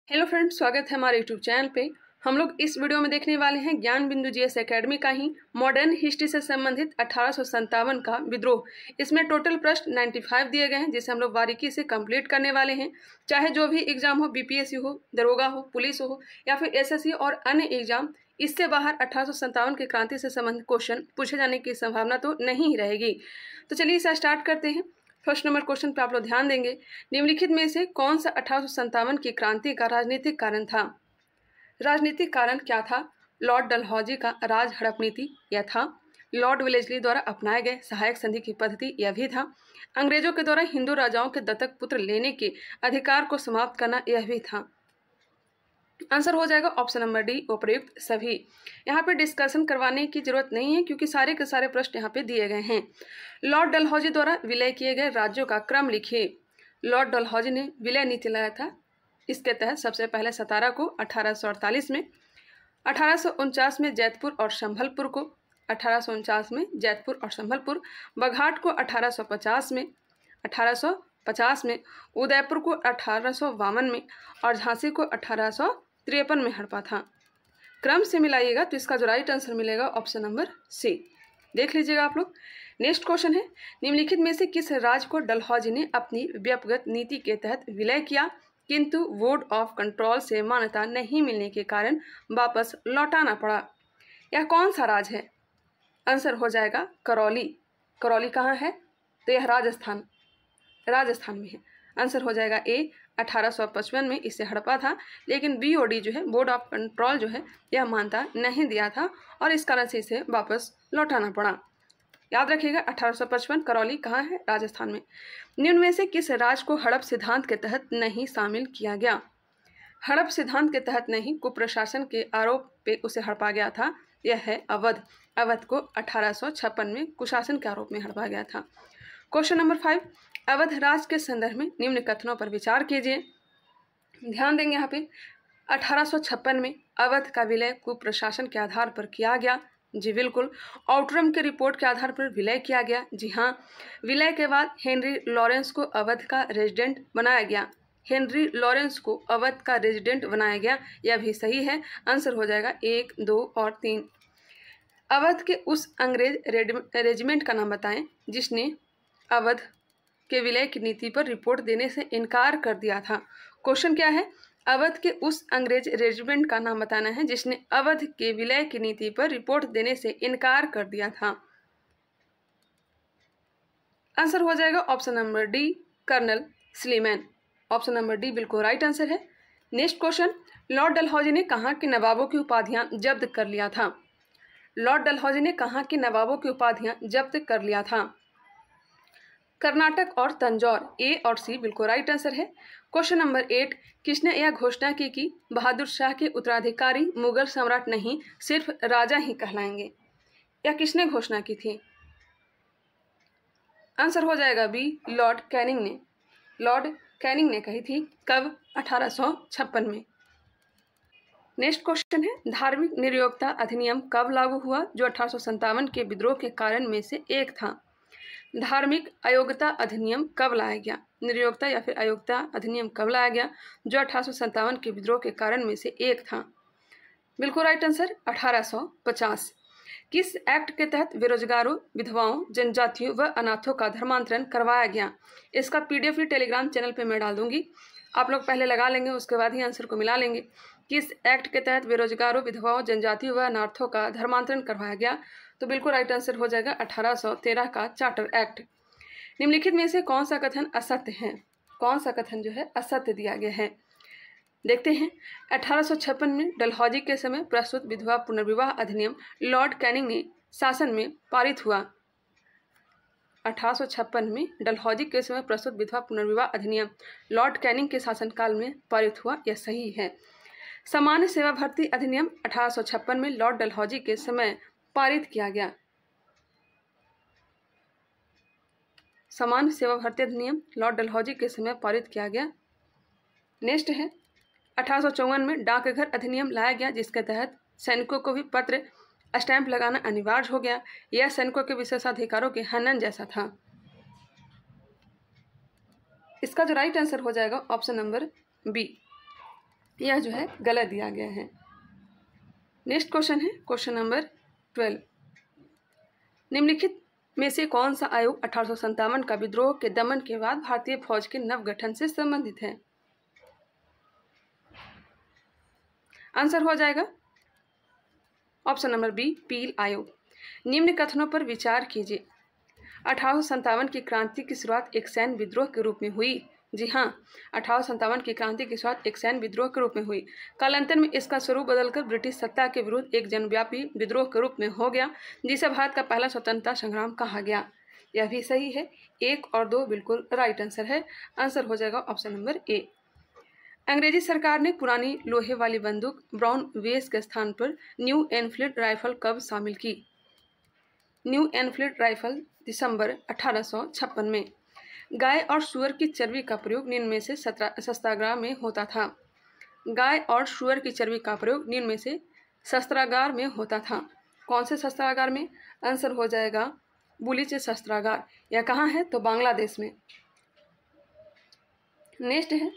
Hello friends, स्वागत है हमारे यूट्यूब चैनल पे। हम लोग इस वीडियो में देखने वाले हैं ज्ञान बिंदु जीएस एकेडमी का ही मॉडर्न हिस्ट्री से संबंधित 1857 का विद्रोह। इसमें टोटल प्रश्न 95 दिए गए हैं, जिसे हम लोग बारीकी से कंप्लीट करने वाले हैं। चाहे जो भी एग्जाम हो, बीपीएससी हो, दरोगा हो, पुलिस हो या फिर एसएससी और अन्य एग्जाम, इससे बाहर 1857 की क्रांति से संबंधित क्वेश्चन पूछे जाने की संभावना तो नहीं ही रहेगी। तो चलिए इसे स्टार्ट करते हैं। फर्स्ट नंबर क्वेश्चन पर आप लोग ध्यान देंगे। निम्नलिखित में से कौन सा 1857 की क्रांति का राजनीतिक कारण था? राजनीतिक कारण क्या था? लॉर्ड डलहौजी का राज हड़प नीति यह था। लॉर्ड वेलेस्ली द्वारा अपनाए गए सहायक संधि की पद्धति यह भी था। अंग्रेजों के द्वारा हिंदू राजाओं के दत्तक पुत्र लेने के अधिकार को समाप्त करना यह भी था। आंसर हो जाएगा ऑप्शन नंबर डी, उपयुक्त सभी। यहाँ पे डिस्कशन करवाने की जरूरत नहीं है, क्योंकि सारे के सारे प्रश्न यहाँ पे दिए गए हैं। लॉर्ड डलहौजी द्वारा विलय किए गए राज्यों का क्रम लिखिए। लॉर्ड डलहौजी ने विलय नीति लाया था। इसके तहत सबसे पहले सतारा को 1848 में, 1849 में जैतपुर और संभलपुर को, 1849 में जैतपुर और संभलपुर, बघाट को 1850 में, 1850 में उदयपुर को 1852 में और झांसी को 1853 में हड़पा था। क्रम से मिलाइएगा तो इसका जो राइट आंसर मिलेगा ऑप्शन नंबर सी। देख लीजिएगा आप लोग। नेक्स्ट क्वेश्चन है, निम्नलिखित में से किस राज्य को डलहौजी ने अपनी व्यक्तिगत नीति के तहत विलय किया, किंतु बोर्ड ऑफ कंट्रोल से मान्यता नहीं मिलने के कारण वापस लौटाना पड़ा? यह कौन सा राज्य है? आंसर हो जाएगा करौली। करौली कहाँ है? तो यह राजस्थान में है। आंसर हो जाएगा ए। 1855 में इसे हड़पा था, लेकिन बीओडी जो है, बोर्ड ऑफ कंट्रोल जो है, यह मान्यता नहीं दिया था और इस कारण से इसे वापस लौटाना पड़ा। याद रखिएगा 1855, करौली कहाँ है? राजस्थान में। निम्न में से किस राज्य को हड़प सिद्धांत के तहत नहीं शामिल किया गया? हड़प सिद्धांत के तहत नहीं, कुप्रशासन के आरोप पे उसे हड़पा गया था। यह है अवध। अवध को 1856 में कुशासन के आरोप में हड़पा गया था। क्वेश्चन नंबर 5, अवध राज्य के संदर्भ में निम्न कथनों पर विचार कीजिए। ध्यान देंगे यहाँ पे। 1856 में अवध का विलय कुप्रशासन के आधार पर किया गया। जी बिल्कुल। आउटरम की रिपोर्ट के आधार पर विलय किया गया। जी हाँ। विलय के बाद हेनरी लॉरेंस को अवध का रेजिडेंट बनाया गया। हेनरी लॉरेंस को अवध का रेजिडेंट बनाया गया, यह भी सही है। आंसर हो जाएगा 1, 2 और 3। अवध के उस अंग्रेज रेजिमेंट का नाम बताएं जिसने अवध के विलय की नीति पर रिपोर्ट देने से इनकार कर दिया था। क्वेश्चन क्या है? अवध के उस अंग्रेज रेजिमेंट का नाम बताना है जिसने अवध के विलय की नीति पर रिपोर्ट देने से इनकार कर दिया था। आंसर हो जाएगा option number D, colonel Sleeman. Option number D बिल्कुल राइट आंसर है। नेक्स्ट क्वेश्चन, लॉर्ड डलहौजी ने कहा कि नवाबों की उपाधियां जब्त कर लिया था? लॉर्ड डलहौजी ने कहा कि नवाबों की उपाधियां जब्त कर लिया था। कर्नाटक और तंजौर, ए और सी बिल्कुल राइट आंसर है। क्वेश्चन नंबर 8, किसने यह घोषणा की कि बहादुर शाह के उत्तराधिकारी मुगल सम्राट नहीं, सिर्फ राजा ही कहलाएंगे? यह किसने घोषणा की थी? आंसर हो जाएगा बी, लॉर्ड कैनिंग ने। लॉर्ड कैनिंग ने कही थी। कब? 1856 में। नेक्स्ट क्वेश्चन है, धार्मिक निरयोक्ता अधिनियम कब लागू हुआ, जो 1857 के विद्रोह के कारण में से एक था? धार्मिक अयोग्यता अधिनियम कब लाया गया? निरयोक्ता या फिर अयोग्यता अधिनियम कब लाया गया, जो 1857 के विद्रोह के कारण में से एक था? बिल्कुल राइट आंसर 1850। किस एक्ट के तहत बेरोजगारों, विधवाओं, जनजातियों व अनाथों का धर्मांतरण करवाया गया? इसका पीडीएफ भी टेलीग्राम चैनल पे मैं डाल दूंगी। आप लोग पहले लगा लेंगे, उसके बाद ही आंसर को मिला लेंगे। किस एक्ट के तहत बेरोजगारों, विधवाओं, जनजातियों व अनाथों का धर्मांतरण करवाया गया? तो बिल्कुल राइट आंसर हो जाएगा 1813 का चार्टर एक्ट। निम्नलिखित में से कौन सा कथन असत्य है? कौन सा कथन जो है असत्य दिया गया है? देखते हैं। 1856 में डलहौजी के समय प्रस्तुत विधवा पुनर्विवाह अधिनियम लॉर्ड कैनिंग ने शासन में पारित हुआ। 1856 में डलहौजी के समय प्रस्तुत विधवा पुनर्विवाह अधिनियम लॉर्ड कैनिंग के शासनकाल में पारित हुआ, यह सही है। सामान्य सेवा भर्ती अधिनियम 1856 में लॉर्ड डलहौजी के समय पारित किया गया। सामान्य सेवा भर्ती अधिनियम लॉर्ड डलहौजी के समय पारित किया गया। नेक्स्ट है, 1854 में डाकघर अधिनियम लाया गया, जिसके तहत सैनिकों को भी पत्र स्टैंप लगाना अनिवार्य हो गया। यह सैनिकों के विशेषाधिकारों के हनन जैसा था। इसका जो राइट आंसर हो जाएगा ऑप्शन नंबर बी। यह जो है गलत दिया गया है। नेक्स्ट क्वेश्चन है क्वेश्चन नंबर 12। निम्नलिखित में से कौन सा आयोग 1857 का विद्रोह के दमन के बाद भारतीय फौज के नवगठन से संबंधित है? आंसर हो जाएगा ऑप्शन नंबर बी, पील आयोग। निम्न कथनों पर विचार कीजिए। 1857 की क्रांति की शुरुआत एक सैन्य विद्रोह के रूप में हुई। जी हाँ, 1857 की क्रांति की शुरुआत एक सैन्य विद्रोह के रूप में हुई। कालांतर में इसका स्वरूप बदलकर ब्रिटिश सत्ता के विरुद्ध एक जनव्यापी विद्रोह के रूप में हो गया, जिसे भारत का पहला स्वतंत्रता संग्राम कहा गया। यह भी सही है। 1 और 2 बिल्कुल राइट आंसर है। आंसर हो जाएगा ऑप्शन नंबर ए। अंग्रेजी सरकार ने पुरानी लोहे वाली बंदूक ब्राउन वेस के स्थान पर न्यू एनफील्ड राइफल कब शामिल की? न्यू एनफील्ड राइफल दिसंबर 1856 में। गाय और सुअर की चर्बी का प्रयोग निम्न में से शस्त्रागार में होता था। गाय और सुअर की चर्बी का प्रयोग निम्न में से शस्त्रागार में होता था। कौन से शस्त्रागार में? आंसर हो जाएगा बुलीचे शस्त्रागार। यह कहाँ है? तो बांग्लादेश में। नेक्स्ट है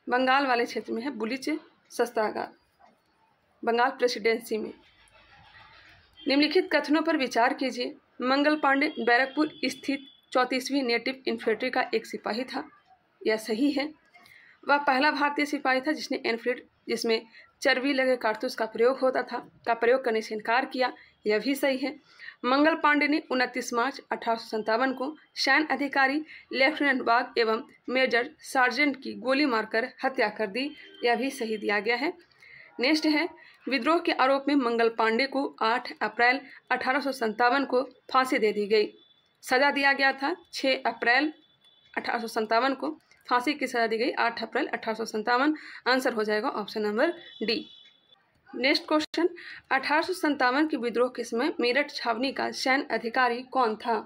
बंगाल वाले क्षेत्र में है बुलीचे शस्त्रागार, बंगाल प्रेसिडेंसी में। निम्नलिखित कथनों पर विचार कीजिए। मंगल पांडे बैरकपुर स्थित 34वीं नेटिव इन्फेंट्री का एक सिपाही था। यह सही है। वह पहला भारतीय सिपाही था जिसने एनफील्ड, जिसमें चर्बी लगे कारतूस का प्रयोग होता था, का प्रयोग करने से इनकार किया। यह भी सही है। मंगल पांडे ने 29 मार्च 1857 को सैन्य अधिकारी लेफ्टिनेंट बाग एवं मेजर सार्जेंट की गोली मारकर हत्या कर दी। यह भी सही दिया गया है। नेक्स्ट है विद्रोह के आरोप में मंगल पांडे को 8 अप्रैल 1857 को फांसी दे दी गई। सजा दिया गया था 6 अप्रैल 1857 को फांसी की सजा दी गई 8 अप्रैल 1857। आंसर हो जाएगा option number D. Next question, 1857 के विद्रोह के समय मेरठ छावनी का सैन्य अधिकारी कौन था?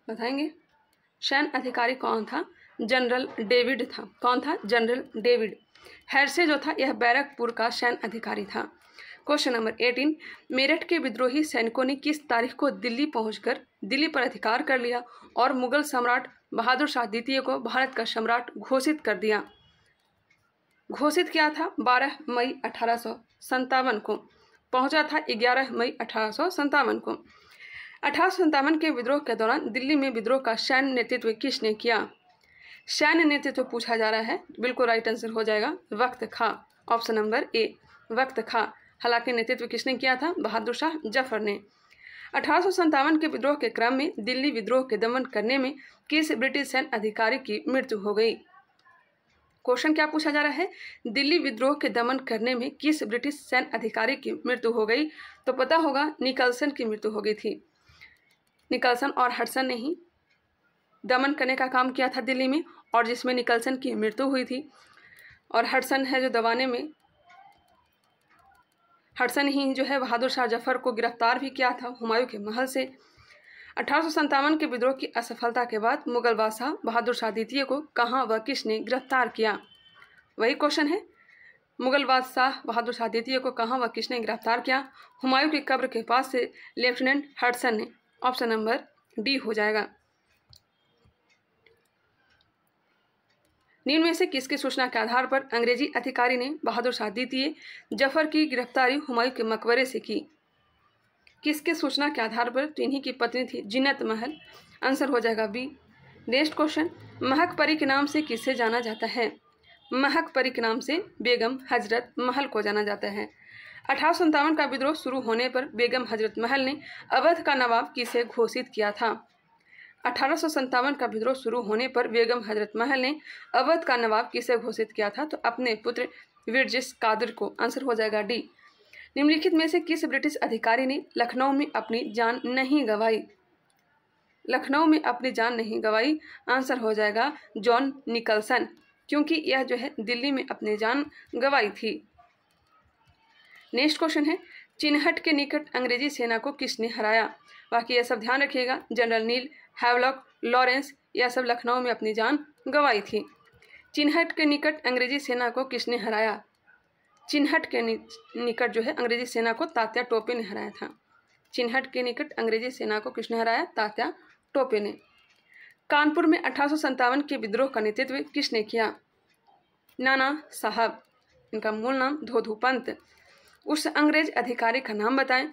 बताएंगे? सैन्य अधिकारी कौन था? जनरल डेविड था। कौन था? General David. हेरसे जो था यह बैरकपुर का सैन्य अधिकारी था। क्वेश्चन नंबर 18, मेरठ के विद्रोही सैनिकों ने किस तारीख को दिल्ली पहुंचकर दिल्ली पर अधिकार कर लिया और मुगल सम्राट बहादुर शाह द्वितीय को भारत का सम्राट घोषित कर दिया? घोषित किया था 12 मई 1857 को, पहुंचा था 11 मई 1857 को। 1857 के विद्रोह के दौरान दिल्ली में विद्रोह का सैन्य नेतृत्व किसने किया? सैन्य नेतृत्व पूछा जा रहा है। बिल्कुल राइट आंसर हो जाएगा वक्त खां। ऑप्शन नंबर ए, वक्त खां। हालांकि नेतृत्व किसने किया था? बहादुर शाह जफर ने। 1857 के विद्रोह के क्रम में दिल्ली विद्रोह के दमन करने में किस ब्रिटिश सैन्य अधिकारी की मृत्यु हो गई? क्वेश्चन क्या पूछा जा रहा है? दिल्ली विद्रोह के दमन करने में किस ब्रिटिश सैन्य अधिकारी की मृत्यु हो गई? तो पता होगा निकलसन की मृत्यु हो गई थी। निकलसन और हडसन ने ही दमन करने का काम किया था दिल्ली में, और जिसमें निकलसन की मृत्यु हुई थी। और हडसन है जो दबाने में, हडसन ही जो है बहादुर शाह जफर को गिरफ्तार भी किया था हुमायूं के महल से। 1857 के विद्रोह की असफलता के बाद मुगल बादशाह बहादुर शाह द्वितीय को कहाँ व किसने गिरफ्तार किया? वही क्वेश्चन है। मुगल बादशाह बहादुर शाह द्वितीय को कहाँ व किसने गिरफ्तार किया? हुमायूं की कब्र के पास से लेफ्टिनेंट हडसन ने। ऑप्शन नंबर डी हो जाएगा। निम्न में से किसकी सूचना के आधार पर अंग्रेजी अधिकारी ने बहादुर शाह द्वितीय जफर की गिरफ्तारी हुमायूं के मकबरे से की? किसके सूचना के आधार पर? तो इन्हीं की पत्नी थी जीनत महल। आंसर हो जाएगा बी। नेक्स्ट क्वेश्चन, महक परी के नाम से किसे जाना जाता है? महक परी के नाम से बेगम हजरत महल को जाना जाता है। 1857 का विद्रोह शुरू होने पर बेगम हजरत महल ने अवध का नवाब किसे घोषित किया था? 1857 का विद्रोह शुरू होने पर बेगम हजरत महल ने अवध का नवाब किसे घोषित किया था? तो अपने पुत्र विरजिस कादिर को। आंसर हो जाएगा डी। निम्नलिखित में से किस ब्रिटिश अधिकारी ने लखनऊ में अपनी जान नहीं गंवाई? लखनऊ में अपनी जान नहीं गंवाई। आंसर हो जाएगा जॉन निकलसन, क्योंकि यह जो है दिल्ली में अपनी जान गंवाई थी। नेक्स्ट क्वेश्चन है, चिनहट के निकट अंग्रेजी सेना को किसने हराया? बाकी यह सब ध्यान रखिएगा। जनरल नील, हैवलॉक, लॉरेंस, यह सब लखनऊ में अपनी जान गंवाई थी। चिनहट के निकट अंग्रेजी सेना को किसने हराया? चिनहट के निकट जो है अंग्रेजी सेना को तात्या टोपे ने हराया था। चिनहट के निकट अंग्रेजी सेना को किसने हराया? तात्या टोपे ने। कानपुर में 1857 के विद्रोह का नेतृत्व किसने किया? नाना साहब, इनका मूल नाम धोधुपंत। उस अंग्रेज अधिकारी का नाम बताएं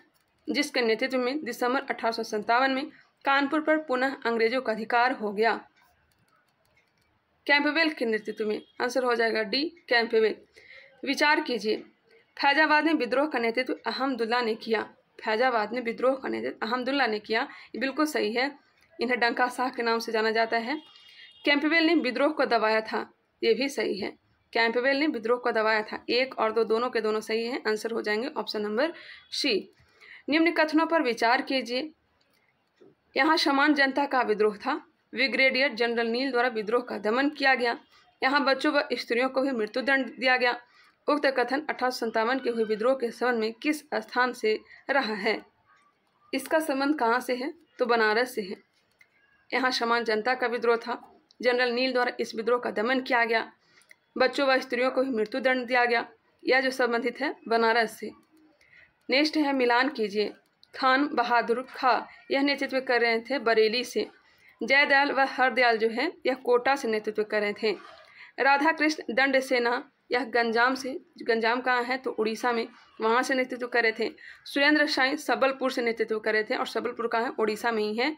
जिसके नेतृत्व में दिसंबर 1857 में कानपुर पर पुनः अंग्रेजों का अधिकार हो गया। कैंपबेल के नेतृत्व में, आंसर हो जाएगा डी कैंपबेल। विचार कीजिए, फैजाबाद में विद्रोह का नेतृत्व अहमदुल्ला ने किया। फैजाबाद में विद्रोह का नेतृत्व अहमदुल्ला ने किया, ये बिल्कुल सही है। इन्हें डंका शाह के नाम से जाना जाता है। कैंपबेल ने विद्रोह को दबाया था, ये भी सही है। कैंपबेल ने विद्रोह को दबाया था। 1 और 2 दोनों के दोनों सही हैं, आंसर हो जाएंगे ऑप्शन नंबर सी। निम्न कथनों पर विचार कीजिए। यहाँ समान जनता का विद्रोह था। ब्रिगेडियर जनरल नील द्वारा विद्रोह का दमन किया गया। यहाँ बच्चों व स्त्रियों को भी मृत्युदंड दिया गया। उक्त कथन 1857 के हुए विद्रोह के संबंध में किस स्थान से रहा है? इसका संबंध कहाँ से है? तो बनारस से है। यहाँ समान जनता का विद्रोह था। जनरल नील द्वारा इस विद्रोह का दमन किया गया। बच्चों व स्त्रियों को भी मृत्युदंड दिया गया। यह जो संबंधित है बनारस से। नेक्स्ट है मिलान कीजिए। खान बहादुर खां यह नेतृत्व कर रहे थे बरेली से। जयदयाल व हरदयाल जो है यह कोटा से नेतृत्व कर रहे थे। राधा कृष्ण दंड सेना यह गंजाम से, गंजाम कहाँ है तो उड़ीसा में, वहाँ से नेतृत्व कर रहे थे। सुरेंद्र साई सबलपुर से नेतृत्व कर रहे थे और सबलपुर कहाँ है, उड़ीसा में ही है।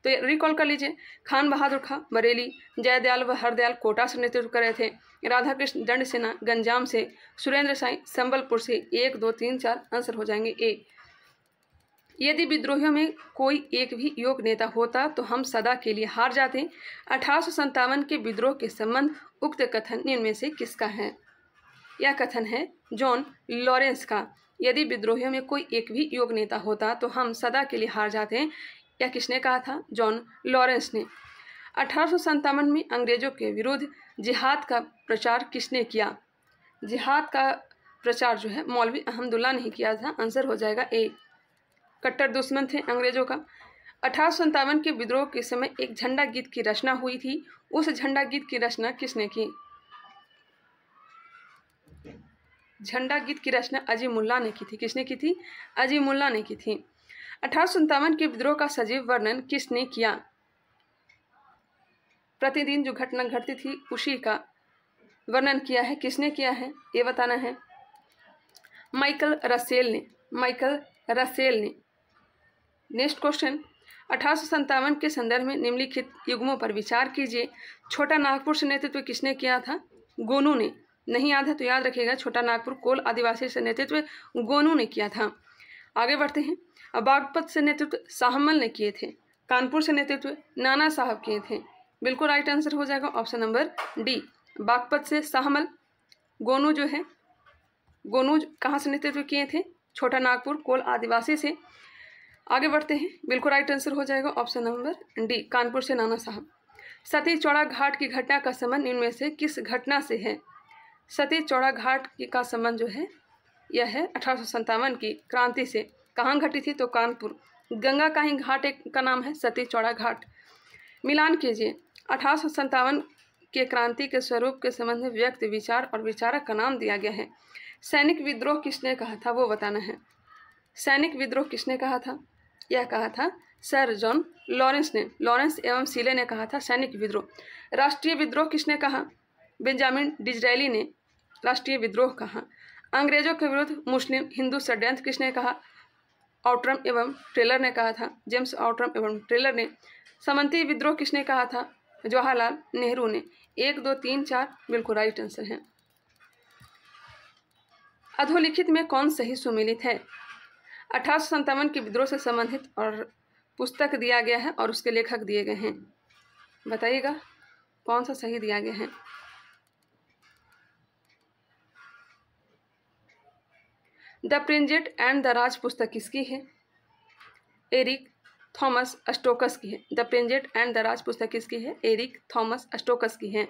तो रिकॉल कर लीजिए, खान बहादुर खां बरेली, जयदयाल व हरदयाल कोटा से नेतृत्व कर रहे थे। राधा कृष्ण दंड सेना गंजाम से, सुरेंद्र साई संबलपुर से। 1, 2, 3, 4 आंसर हो जाएंगे ए। यदि विद्रोहियों में कोई एक भी योग्य नेता होता तो हम सदा के लिए हार जाते। 1857 के विद्रोह के संबंध उक्त कथन निम्न में से किसका है? यह कथन है जॉन लॉरेंस का। यदि विद्रोहियों में कोई एक भी योग्य नेता होता तो हम सदा के लिए हार जाते हैं। यह किसने कहा था? जॉन लॉरेंस ने। 1857 में अंग्रेजों के विरुद्ध जिहाद का प्रचार किसने किया? जिहाद का प्रचार जो है मौलवी अहमदुल्ला ने किया था, आंसर हो जाएगा ए। कट्टर दुश्मन थे अंग्रेजों का। 1857 के विद्रोह के समय एक झंडा गीत की रचना हुई थी। उस झंडा गीत की रचना किसने की? झंडा गीत की रचना अजीमुल्ला ने की थी। किसने की थी? अजीमुल्ला ने की थी। 1857 के विद्रोह का सजीव वर्णन किसने किया? प्रतिदिन जो घटना घटती थी उसी का वर्णन किया है। किसने किया है ये बताना है। माइकल रसेल ने। माइकल रसेल ने। नेक्स्ट क्वेश्चन, 1857 के संदर्भ में निम्नलिखित युग्मों पर विचार कीजिए। छोटा नागपुर से नेतृत्व किसने किया था? गोनू ने। नहीं याद है तो याद रखिएगा, छोटा नागपुर कोल आदिवासी से नेतृत्व गोनू ने किया था। आगे बढ़ते हैं। बागपत से नेतृत्व शाहमल ने किए थे। कानपुर से नेतृत्व नाना साहब किए थे। बिल्कुल राइट आंसर हो जाएगा ऑप्शन नंबर डी। बागपत से शाहमल। गोनू जो है, गोनू कहाँ से नेतृत्व किए थे? छोटा नागपुर कोल आदिवासी से। आगे बढ़ते हैं। बिल्कुल राइट आंसर हो जाएगा ऑप्शन नंबर डी, कानपुर से नाना साहब। सती चौड़ा घाट की घटना का संबंध इनमें से किस घटना से है? सती चौड़ा घाट का संबंध जो है यह है 1857 की क्रांति से। कहाँ घटी थी? तो कानपुर। गंगा का ही घाट एक का नाम है सती चौड़ा घाट। मिलान कीजिए। 1857 के क्रांति के स्वरूप के संबंध में व्यक्ति, विचार और विचारक का नाम दिया गया है। सैनिक विद्रोह किसने कहा था वो बताना है। सैनिक विद्रोह किसने कहा था? यह कहा था सर जॉन लॉरेंस ने। लॉरेंस एवं सीले ने कहा था सैनिक विद्रोह। राष्ट्रीय विद्रोह किसने कहा? बेंजामिन डिज़रायली ने राष्ट्रीय विद्रोह कहा। अंग्रेजों के विरुद्ध मुस्लिम हिंदू षड्यंत्र किसने कहा? आउट्रम एवं टेलर ने कहा था। जेम्स आउट्रम एवं टेलर ने। सामंती विद्रोह किसने कहा था? जवाहरलाल नेहरू ने। 1, 2, 3, 4 बिल्कुल राइट आंसर है। अधोलिखित में कौन सही सुमेलित है? 1857 के विद्रोह से संबंधित और पुस्तक दिया गया है और उसके लेखक दिए गए हैं। बताइएगा कौन सा सही दिया गया है। द प्रिंजेट एंड द राज पुस्तक किसकी है? एरिक थॉमस स्टोकस की है। द प्रिंजेट एंड द राज पुस्तक किसकी है? एरिक थॉमस स्टोकस की है।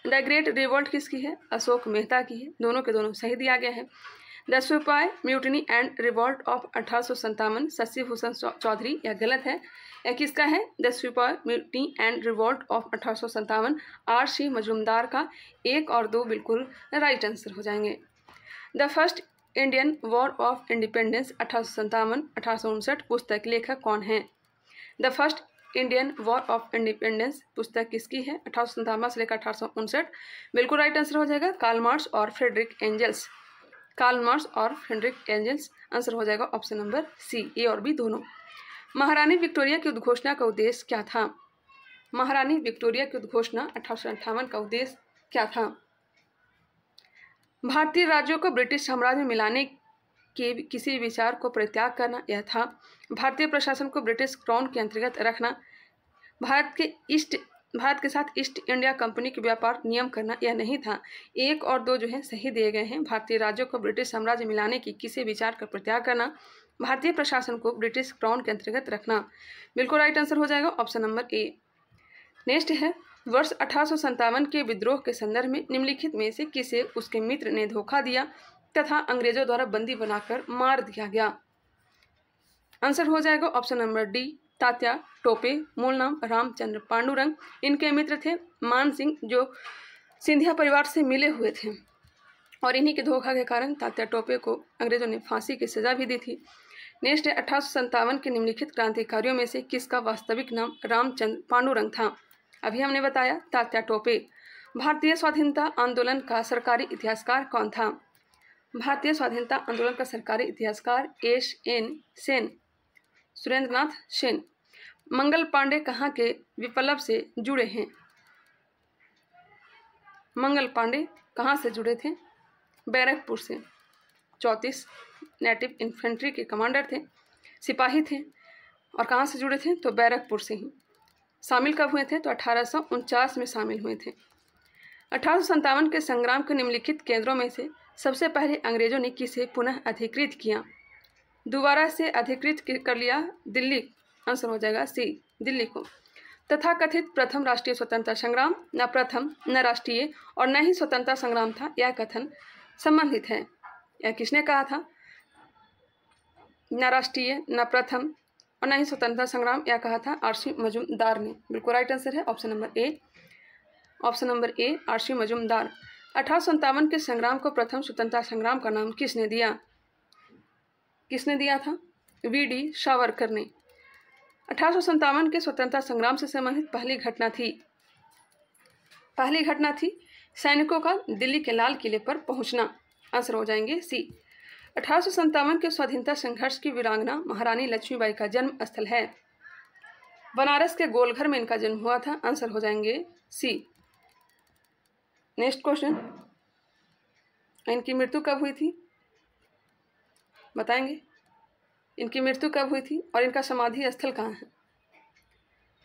द ग्रेट रिवोल्ट किसकी है? अशोक मेहता की है। दोनों के दोनों सही दिया गया है। The sepoy mutiny and revolt of 1857 Shashi Bhushan Chaudhuri, यह गलत है। यह किसका है? The sepoy mutiny and revolt of 1857 R.C. Majumdar का। 1 और 2 बिल्कुल राइट आंसर हो जाएंगे। The first Indian war of independence 1857-1859 पुस्तक लेखक कौन है? The first Indian war of independence पुस्तक किसकी है? 1857 से लेकर 1859। बिल्कुल राइट आंसर हो जाएगा कार्ल मार्क्स और फ्रेडरिक एंजल्स। कार्ल मार्क्स और फ्रेडरिक एंजल्स आंसर हो जाएगा ऑप्शन नंबर सी, ए और बी दोनों। महारानी विक्टोरिया की उद्घोषणा का उद्देश्य क्या था? महारानी विक्टोरिया की उद्घोषणा 1858 का उद्देश्य क्या था? भारतीय राज्यों को ब्रिटिश साम्राज्य में मिलाने के किसी विचार को परित्याग करना यह था। भारतीय प्रशासन को ब्रिटिश क्राउन के अंतर्गत रखना, भारत के साथ ईस्ट इंडिया कंपनी के व्यापार नियम करना यह नहीं था। 1 और 2 जो है सही दिए गए हैं। भारतीय राज्यों को ब्रिटिश साम्राज्य मिलाने की किसी विचार का परित्याग करना, भारतीय प्रशासन को ब्रिटिश क्राउन के अंतर्गत रखना। बिल्कुल राइट आंसर हो जाएगा ऑप्शन नंबर ए। नेक्स्ट है, वर्ष 1857 के विद्रोह के संदर्भ में निम्नलिखित में से किसे उसके मित्र ने धोखा दिया तथा अंग्रेजों द्वारा बंदी बनाकर मार दिया गया? आंसर हो जाएगा option number D, Tatya Tope. मूल नाम रामचंद्र पांडुरंग। इनके मित्र थे मान सिंह, जो सिंधिया परिवार से मिले हुए थे, और इन्हीं के धोखा के कारण तात्या टोपे को अंग्रेजों ने फांसी की सजा भी दी थी। नेक्स्ट है, 1857 के निम्नलिखित क्रांतिकारियों में से किसका वास्तविक नाम रामचंद्र पांडुरंग था? अभी हमने बताया तात्या टोपे। भारतीय स्वाधीनता आंदोलन का सरकारी इतिहासकार कौन था? भारतीय स्वाधीनता आंदोलन का सरकारी इतिहासकार एस.एन. सेन, सुरेंद्रनाथ सेन। मंगल पांडे कहाँ के विप्लव से जुड़े हैं? मंगल पांडे कहाँ से जुड़े थे? बैरकपुर से। 34 नेटिव इन्फेंट्री के कमांडर थे, सिपाही थे, और कहाँ से जुड़े थे? तो बैरकपुर से ही। शामिल कब हुए थे? तो 1849 में शामिल हुए थे। 1857 के संग्राम के निम्नलिखित केंद्रों में से सबसे पहले अंग्रेजों ने किसे पुनः अधिकृत किया? दोबारा से अधिकृत कर लिया दिल्ली। आंसर हो जाएगा सी, दिल्ली को। तथा कथित प्रथम राष्ट्रीय स्वतंत्रता संग्राम न प्रथम न राष्ट्रीय और न ही स्वतंत्रता संग्राम था, यह कथन संबंधित है। यह किसने कहा था? न राष्ट्रीय, न प्रथम और न ही स्वतंत्रता संग्राम, यह कहा था आर.सी. मजूमदार ने। बिल्कुल राइट आंसर है option number A. Option number A, RC. Majumdar. 1857 के संग्राम को प्रथम स्वतंत्रता संग्राम का नाम किसने दिया? किसने दिया था? वी.डी. सावरकर ने। 1857 के स्वतंत्रता संग्राम से संबंधित पहली घटना थी सैनिकों का दिल्ली के लाल किले पर पहुंचना। आंसर हो जाएंगे सी। 1857 के स्वाधीनता संघर्ष की वीरांगना महारानी लक्ष्मीबाई का जन्म स्थल है। बनारस के गोलघर में इनका जन्म हुआ था। आंसर हो जाएंगे सी। नेक्स्ट क्वेश्चन, इनकी मृत्यु कब हुई थी? बताएंगे इनकी मृत्यु कब हुई थी और इनका समाधि स्थल कहाँ है?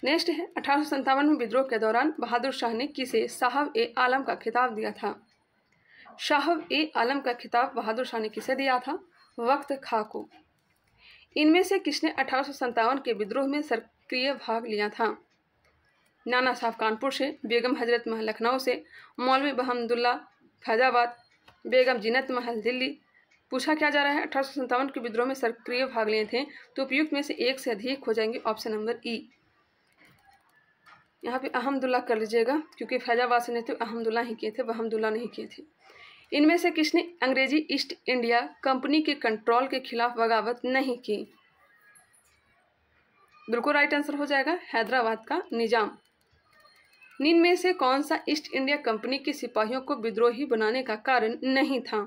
नेक्स्ट है, 1857 में विद्रोह के दौरान बहादुर शाह ने किसे साहब-ए-आलम का खिताब दिया था? साहब-ए-आलम का खिताब बहादुर शाह ने किसे दिया था? वक्त खां को। इनमें से किसने 1857 के विद्रोह में सक्रिय भाग लिया था? नाना साहब कानपुर से, बेगम हजरत महल लखनऊ से, मौलवी बहमदुल्ला फैजाबाद, बेगम जीनत महल दिल्ली। पूछा क्या जा रहा है? 1857 के विद्रोह में सक्रिय भाग लिए थे, तो उपयुक्त में से एक से अधिक हो जाएंगे। ऑप्शन नंबर ई। यहाँ पे अहमदुल्ला कर लीजिएगा, क्योंकि फैजाबाद से नहीं थे, अहमदुल्ला ही किए थे, बहमदुल्ला नहीं किए थे। इनमें से किसने अंग्रेजी ईस्ट इंडिया कंपनी के कंट्रोल के खिलाफ बगावत नहीं की? बिल्कुल राइट आंसर हो जाएगा हैदराबाद का निजाम। निम्न में से कौन सा ईस्ट इंडिया कंपनी के सिपाहियों को विद्रोही बनाने का कारण नहीं था?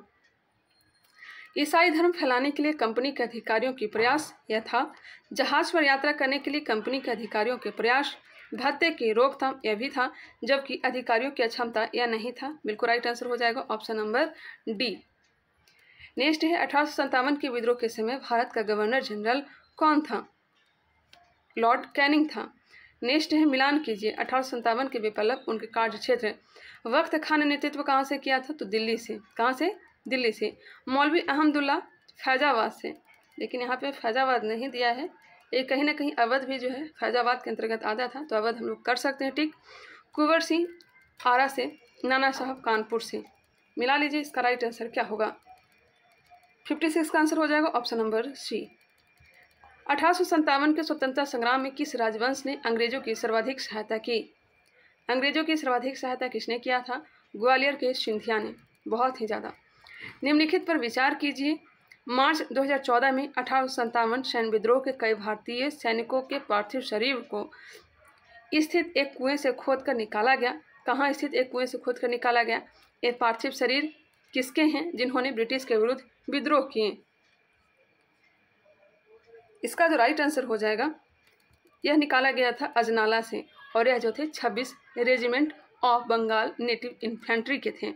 ईसाई धर्म फैलाने के लिए कंपनी के अधिकारियों की प्रयास, यह था। जहाज पर यात्रा करने के लिए कंपनी के अधिकारियों के प्रयास, भत्ते की रोकथाम, यह भी था, जबकि अधिकारियों की अक्षमता यह नहीं था। बिल्कुल राइट आंसर हो जाएगा ऑप्शन नंबर डी। नेक्स्ट है, 1857 के विद्रोह के समय भारत का गवर्नर जनरल कौन था? लॉर्ड कैनिंग था। नेक्स्ट है, मिलान कीजिए 1857 के विप्लव, उनके कार्य क्षेत्र। वक्त खान ने नेतृत्व कहाँ से किया था? तो दिल्ली से। कहाँ से? दिल्ली से। मौलवी अहमदुल्ला फैजाबाद से, लेकिन यहाँ पे फैजाबाद नहीं दिया है, ये कहीं ना कहीं अवध भी जो है फैजाबाद के अंतर्गत आता था, तो अवध हम लोग कर सकते हैं। ठीक। कुंवर सिंह आरा से, नाना साहब कानपुर से। मिला लीजिए, इसका राइट आंसर क्या होगा? 56 का आंसर हो जाएगा ऑप्शन नंबर सी। 1857 के स्वतंत्रता संग्राम में किस राजवंश ने अंग्रेजों की सर्वाधिक सहायता की? अंग्रेजों की सर्वाधिक सहायता किसने किया था? ग्वालियर के सिंधिया ने, बहुत ही ज़्यादा। निम्नलिखित पर विचार कीजिए। मार्च 2014 में 1857 सैन्य विद्रोह के कई भारतीय सैनिकों के पार्थिव शरीर को स्थित एक कुएं से खोदकर निकाला गया। कहाँ स्थित एक कुएं से खोदकर निकाला गया? ये पार्थिव शरीर किसके हैं जिन्होंने ब्रिटिश के विरुद्ध विद्रोह किए? इसका जो राइट आंसर हो जाएगा, यह निकाला गया था अजनाला से, और यह जो थे 26 regiment of Bengal native infantry के थे।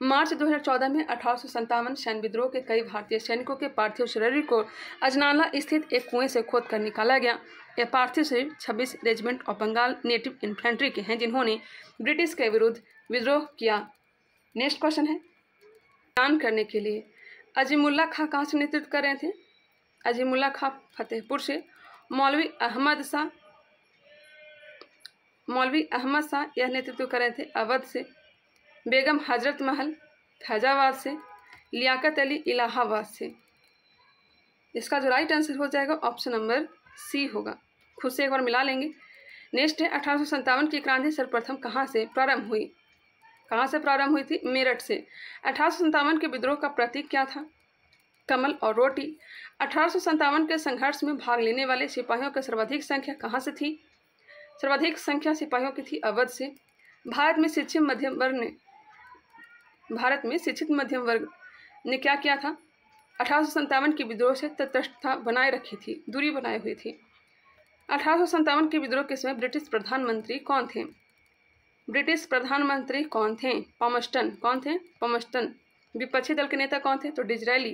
मार्च 2014 में 1857 सैन्य विद्रोह के कई भारतीय सैनिकों के पार्थिव शरीर को अजनाला स्थित एक कुएं से खोदकर निकाला गया। यह पार्थिव शरीर 26 regiment of Bengal native infantry के हैं जिन्होंने ब्रिटिश के विरुद्ध विद्रोह किया। नेक्स्ट क्वेश्चन है, दान करने के लिए अजीमुल्ला खां कहाँ से नेतृत्व कर रहे थे? अजीमुल्ला खां फतेहपुर से। मौलवी अहमद शाह यह नेतृत्व कर रहे थे अवध से। बेगम हजरत महल फैजाबाद से। लियाकत अली इलाहाबाद से। इसका जो राइट आंसर हो जाएगा ऑप्शन नंबर सी होगा। खुद से एक बार मिला लेंगे। नेक्स्ट है 1857 की क्रांति सर्वप्रथम कहाँ से प्रारंभ हुई? कहाँ से प्रारंभ हुई थी? मेरठ से। 1857 के विद्रोह का प्रतीक क्या था? कमल और रोटी। 1857 के संघर्ष में भाग लेने वाले सिपाहियों की सर्वाधिक संख्या कहाँ से थी? सर्वाधिक संख्या सिपाहियों की थी अवध से। भारत में शिक्षित मध्यम वर्ग ने क्या किया था? 1857 के विद्रोह से तटस्थता बनाए रखी थी, दूरी बनाई हुई थी। 1857 के विद्रोह के समय ब्रिटिश प्रधानमंत्री कौन थे? पामस्टन। कौन थे? पामस्टन। विपक्षी दल के नेता कौन थे? तो डिज़रायली।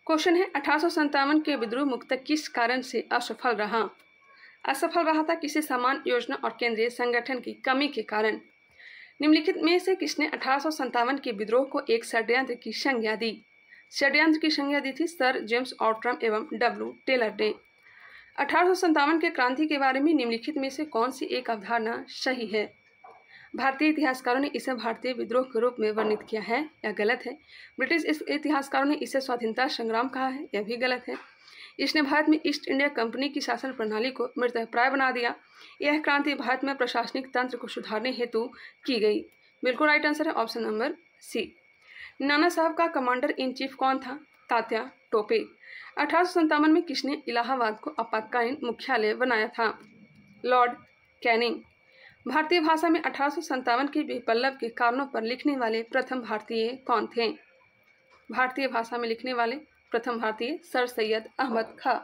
क्वेश्चन है 1857 के विद्रोह मुक्त किस कारण से असफल रहा? असफल रहा था किसी समान योजना और केंद्रीय संगठन की कमी के कारण। निम्नलिखित में से किसने 1857 के विद्रोह को एक षड्यंत्र की संज्ञा दी? षड्यंत्र की संज्ञा दी थी सर जेम्स ऑट्रम एवं डब्ल्यू टेलर ने। 1857 के क्रांति के बारे में निम्नलिखित में से कौन सी एक अवधारणा सही है? भारतीय इतिहासकारों ने इसे भारतीय विद्रोह के रूप में वर्णित किया है, यह गलत है। ब्रिटिश इतिहासकारों ने इसे स्वाधीनता संग्राम कहा है, यह भी गलत है। इसने भारत में ईस्ट इंडिया कंपनी की शासन प्रणाली को मृतप्राय बना दिया। यह क्रांति भारत में प्रशासनिक तंत्र को सुधारने हेतु की गई। बिल्कुल राइट आंसर है ऑप्शन नंबर सी। नाना साहब का कमांडर इन चीफ कौन था? तात्या टोपे। 1857 में किसने इलाहाबाद को आपातकालीन मुख्यालय बनाया था? Lord Canning. भारतीय भाषा में 1857 के विप्लव के कारणों पर लिखने वाले प्रथम भारतीय कौन थे? भारतीय भाषा में लिखने वाले प्रथम भारतीय सर सैयद अहमद खां।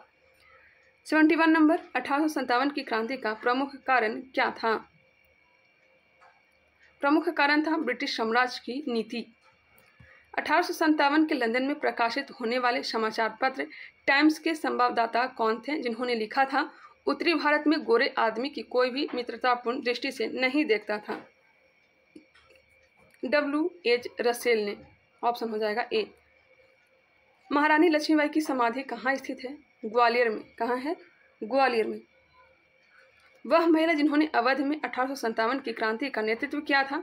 71 नंबर, 1857 की क्रांति का प्रमुख कारण क्या था? प्रमुख कारण था ब्रिटिश साम्राज्य की नीति। 1857 के लंदन में प्रकाशित होने वाले समाचार पत्र टाइम्स के संवाददाता कौन थे जिन्होंने लिखा था उत्तरी भारत में गोरे आदमी की कोई भी मित्रतापूर्ण दृष्टि से नहीं देखता था? W.H. रसेल ने। ऑप्शन हो जाएगा ए। महारानी लक्ष्मीबाई की समाधि कहाँ स्थित है? ग्वालियर में। कहाँ है? ग्वालियर में। वह महिला जिन्होंने अवध में 1857 की क्रांति का नेतृत्व किया था,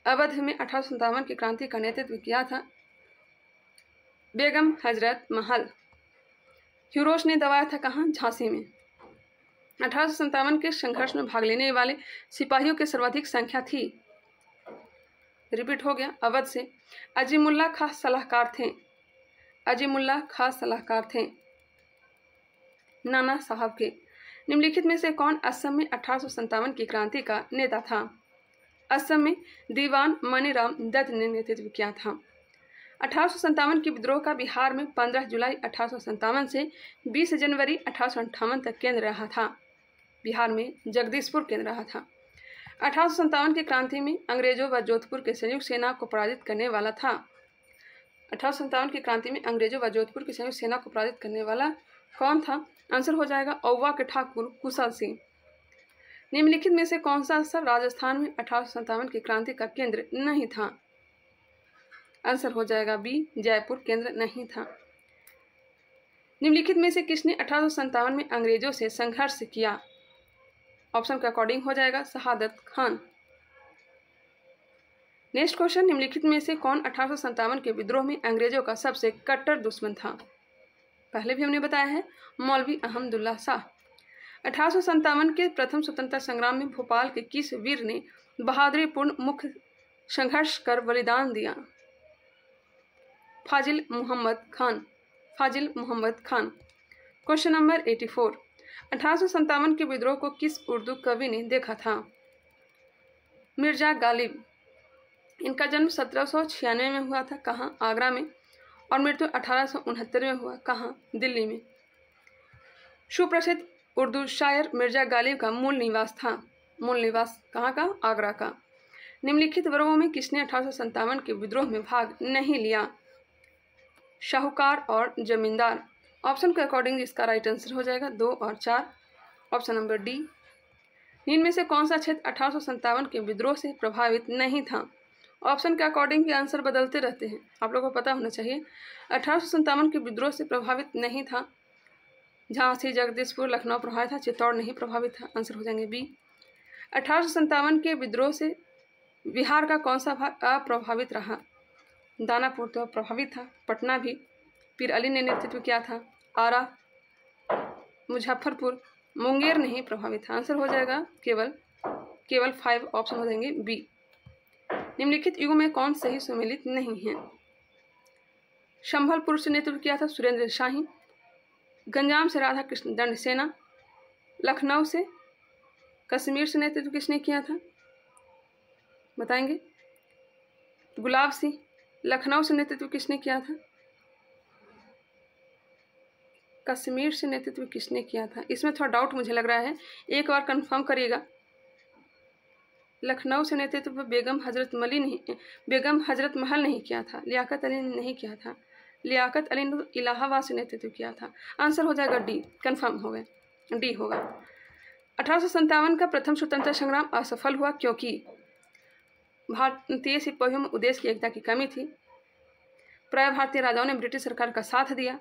अवध में 1857 की क्रांति का नेतृत्व किया था, बेगम हजरत महल। ह्यूरोस ने दबाया था कहाँ? झांसी में। 1857 के संघर्ष में भाग लेने वाले सिपाहियों की सर्वाधिक संख्या थी, रिपीट हो गया, अवध से। अजीमुल्ला खां सलाहकार थे। अजीमुल्ला खां सलाहकार थे नाना साहब के। निम्नलिखित में से कौन असम में 1857 की क्रांति का नेता था? असम में दीवान मनीराम दत्त ने नेतृत्व किया था। 1857 के विद्रोह का बिहार में 15 जुलाई 1857 से 20 जनवरी 1858 तक केंद्र रहा था। बिहार में जगदीशपुर केंद्र रहा था। 1857 की क्रांति में अंग्रेजों व जोधपुर के संयुक्त सेना को पराजित करने वाला था। 1857 की क्रांति में अंग्रेजों व जोधपुर की संयुक्त सेना को पराजित करने वाला कौन था? आंसर हो जाएगा औवा के ठाकुर कुशल सिंह। निम्नलिखित में से कौन सा स्थल राजस्थान में 1857 की क्रांति का केंद्र नहीं था? आंसर हो जाएगा बी, जयपुर केंद्र नहीं था। निम्नलिखित में से किसने 1857 में अंग्रेजों से संघर्ष किया? ऑप्शन के अकॉर्डिंग हो जाएगा शहादत खान। नेक्स्ट क्वेश्चन, निम्नलिखित में से कौन 1857 के विद्रोह में अंग्रेजों का सबसे कट्टर दुश्मन था? पहले भी हमने बताया है, मौलवी अहमदुल्ला शाह। 1857 के प्रथम स्वतंत्रता संग्राम में भोपाल के किस वीर ने बहादुरीपूर्ण मुख्य संघर्ष कर बलिदान दिया? फाजिल मोहम्मद खान। फाजिल मोहम्मद खान। क्वेश्चन नंबर 84, 1857 के विद्रोह को किस उर्दू कवि ने देखा था? मिर्जा गालिब। इनका जन्म 1796 में हुआ था। कहाँ? आगरा में। और मृत्यु 1869 में हुआ। कहाँ? दिल्ली में। सुप्रसिद्ध उर्दू शायर मिर्जा गालिब का मूल निवास था। मूल निवास कहाँ का? आगरा का। निम्नलिखित वर्गों में किसने 1857 के विद्रोह में भाग नहीं लिया? शाहूकार और जमींदार। ऑप्शन के अकॉर्डिंग इसका राइट आंसर हो जाएगा 2 और 4। Option number D. इनमें से कौन सा क्षेत्र 1857 के विद्रोह से प्रभावित नहीं था? ऑप्शन के अकॉर्डिंग भी आंसर बदलते रहते हैं, आप लोगों को पता होना चाहिए। 1857 के विद्रोह से प्रभावित नहीं था। झांसी, जगदीशपुर, लखनऊ प्रभावित था, चित्तौड़ नहीं प्रभावित था। आंसर हो जाएंगे बी। 1857 के विद्रोह से बिहार का कौन सा भाग अप्रभावित रहा? दानापुर तो प्रभावित था, पटना भी। पीर अली ने नेतृत्व किया था। आरा, मुजफ्फरपुर, मुंगेर नहीं प्रभावित था। आंसर हो जाएगा केवल 5। ऑप्शन हो जाएंगे बी। निम्नलिखित युगों में कौन सही सुमेलित नहीं है? संभलपुर से नेतृत्व किया था सुरेंद्र शाही। गंजाम से राधा कृष्ण दंड सेना। लखनऊ से, कश्मीर से नेतृत्व किसने किया था? बताएंगे। गुलाब सिंह। लखनऊ से नेतृत्व किसने किया था? कश्मीर से नेतृत्व किसने किया था? इसमें थोड़ा डाउट मुझे लग रहा है, एक बार कंफर्म करिएगा। लखनऊ से नेतृत्व बेगम हजरत महल नहीं किया था। लियाकत अली ने नहीं किया था। लियाकत अली ने इलाहाबाद से नेतृत्व किया था। आंसर हो जाएगा डी। कंफर्म हो गए, डी होगा। 1857 का प्रथम स्वतंत्रता संग्राम असफल हुआ क्योंकि भारतीय सिपाहियों में उद्देश्य की एकता की कमी थी। प्राय भारतीय राजाओं ने ब्रिटिश सरकार का साथ दिया।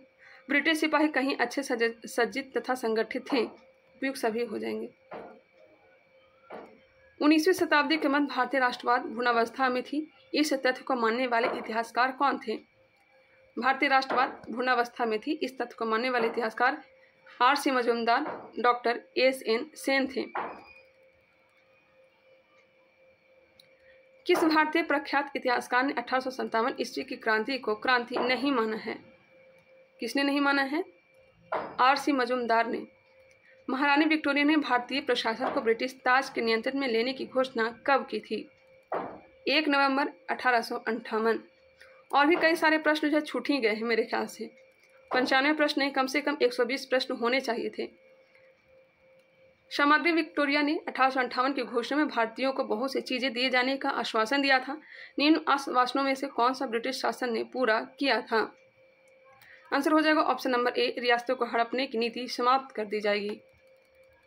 ब्रिटिश सिपाही कहीं अच्छे सज्जित तथा संगठित थे। उपयुक्त सभी हो जाएंगे। 19वीं शताब्दी के मध्य भारतीय राष्ट्रवाद भ्रूणावस्था में थी। इस तथ्य को मानने वाले इतिहासकार कौन थे? भारतीय राष्ट्रवाद भ्रूणावस्था में थी, इस तथ्य को मानने वाले इतिहासकार R.C. Majumdar, doctor S.N. Sen थे। किस भारतीय प्रख्यात इतिहासकार ने 1857 ईस्वी की क्रांति को क्रांति नहीं माना है? किसने नहीं माना है? R.C. मजूमदार ने। महारानी विक्टोरिया ने भारतीय प्रशासन को ब्रिटिश ताज के नियंत्रण में लेने की घोषणा कब की थी? 1 नवंबर 1858। और भी कई सारे प्रश्न जो छूट ही गए हैं मेरे ख्याल से। 95 प्रश्न नहीं, कम से कम 120 प्रश्न होने चाहिए थे। सामग्री विक्टोरिया ने 1858 की घोषणा में भारतीयों को बहुत सी चीजें दिए जाने का आश्वासन दिया था। निम्न आश्वासनों में से कौन सा ब्रिटिश शासन ने पूरा किया था? आंसर हो जाएगा ऑप्शन नंबर ए। रियासतों को हड़पने की नीति समाप्त कर दी जाएगी।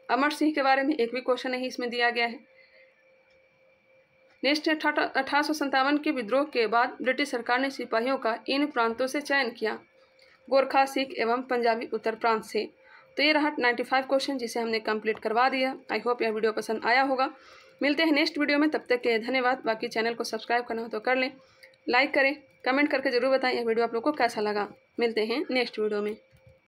अमर सिंह के बारे में एक भी क्वेश्चन नहीं इसमें दिया गया है। नेक्स्ट 1857 के विद्रोह के बाद ब्रिटिश सरकार ने सिपाहियों का इन प्रांतों से चयन किया, गोरखा, सिख एवं पंजाबी उत्तर प्रांत से। तो ये रहा 95 क्वेश्चन जिसे हमने कंप्लीट करवा दिया। आई होप यह वीडियो पसंद आया होगा। मिलते हैं नेक्स्ट वीडियो में, तब तक के लिए धन्यवाद। बाकी चैनल को सब्सक्राइब करना हो तो कर लें, लाइक करें, कमेंट करके जरूर बताएं यह वीडियो आप लोग को कैसा लगा। मिलते हैं नेक्स्ट वीडियो में।